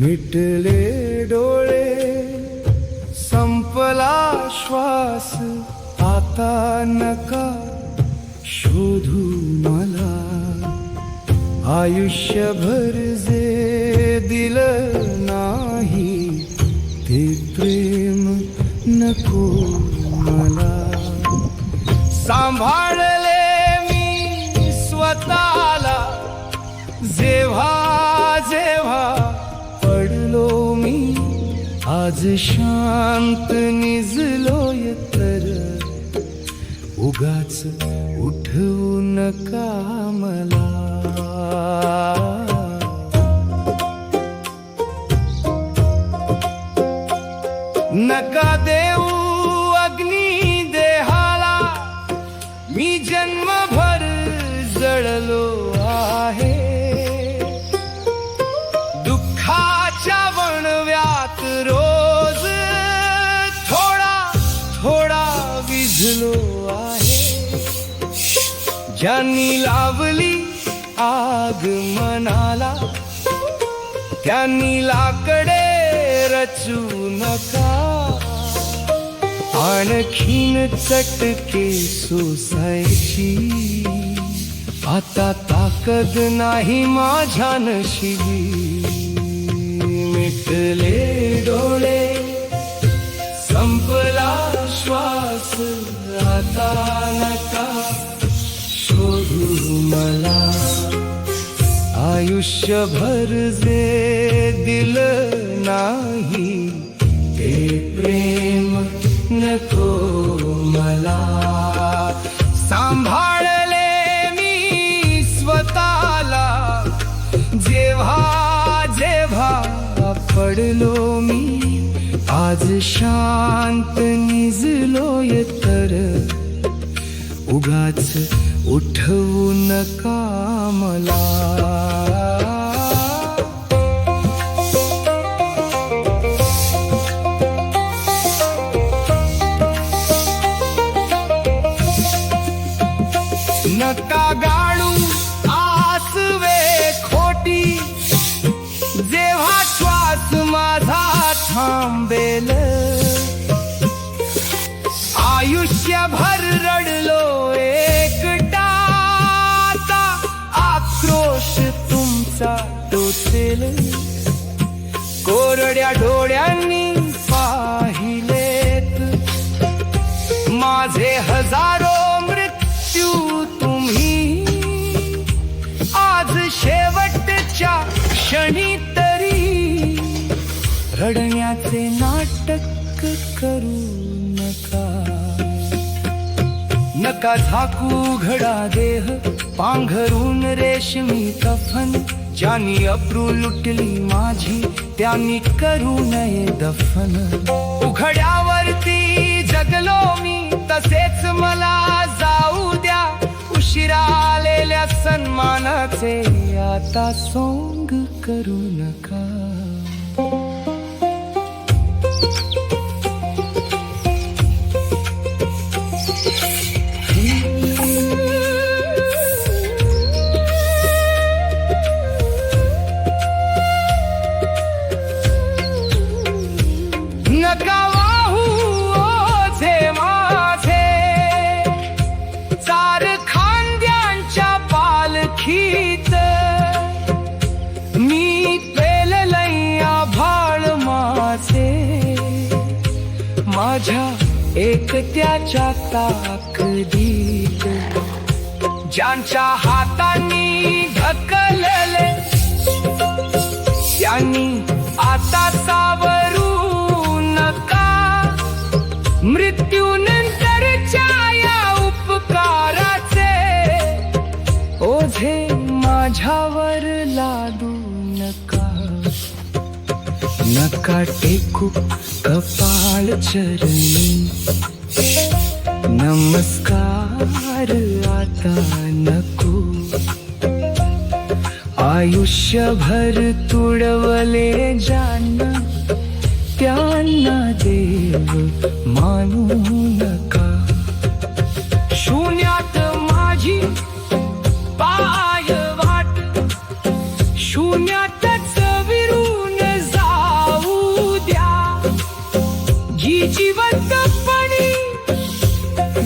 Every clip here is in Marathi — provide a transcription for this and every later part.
मिटले डोळे संपला श्वास आता नका शोधू मला आयुष्यभर जे दिलं नाही ते प्रेम नको मला सांभाळले मी स्वतःला जेव्हा जेव्हा पडलो मी आज शांत निजलोय तर उगाच उठवू नका मला नका देऊ अग्नी देहाला मी जन्मभर जळलो आहे दुःखाच्या वणव्यात रोज थोडा थोडा विझलो आहे ज्यांनी लावली आग मनाला त्यांनी लाकडे रचू नका आणखीन चटके सोसायची आता ताकद नाही माझ्या नशिबी मिटले डोळे संपला श्वास आता नका शोधू मला आयुष्यभर जे दिलं नाही ते प्रेम नको मला सांभाळले मी स्वतःला जेव्हा जेव्हा पडलो मी आज शांत निजलोय तर उगाच उठवू नका मला नका गाळू आसवे खोटी जेव्हा श्वास माझा थांबेल आयुष्यभर रडलो एकटा आता आक्रोश तुमचा टोचेल कोरड्या डोळ्यांनी पाहिलेत माझे हजारो मृत्यू तुम्ही आज शेवटच्या क्षणी तरी रडण्याचे नाटक करू नका नका झाकू घडा देह पांघरून रेशमी कफन ज्यांनी अब्रू लुटली माझी त्यांनी करू नये दफन उघड्यावरती जगलो मी तसेच मला जाऊ द्या उशिरा आलेल्या सन्मानाचे आता सोंग करू नका नका वाहू ओझे माझे चार खांद्यांच्या पालखीत मी पेललंय आभाळ माझे माझ्या एकट्याच्या ताकदीत ज्यांच्या हातांनी ढकलले त्यांनी आता सावरू नका मृत्यूनंतरच्या या उपकाराचे ओझे माझ्यावर लादू नका नका टेकू कपाळ चरणी नमस्कार आता नको आयुष्यभर तुडवले ज्यांना त्यांना देव मानू नका। शांतपणी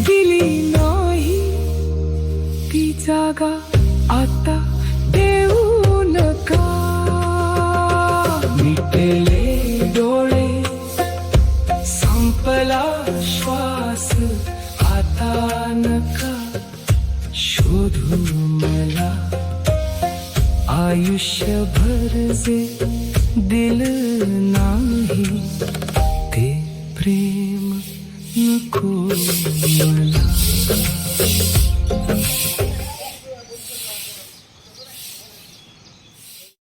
दिली नाही ती जागा आता देऊ नका. मिटले डोळे संपला श्वास आता नका शोधू मला. आयुष्यभर जे दिल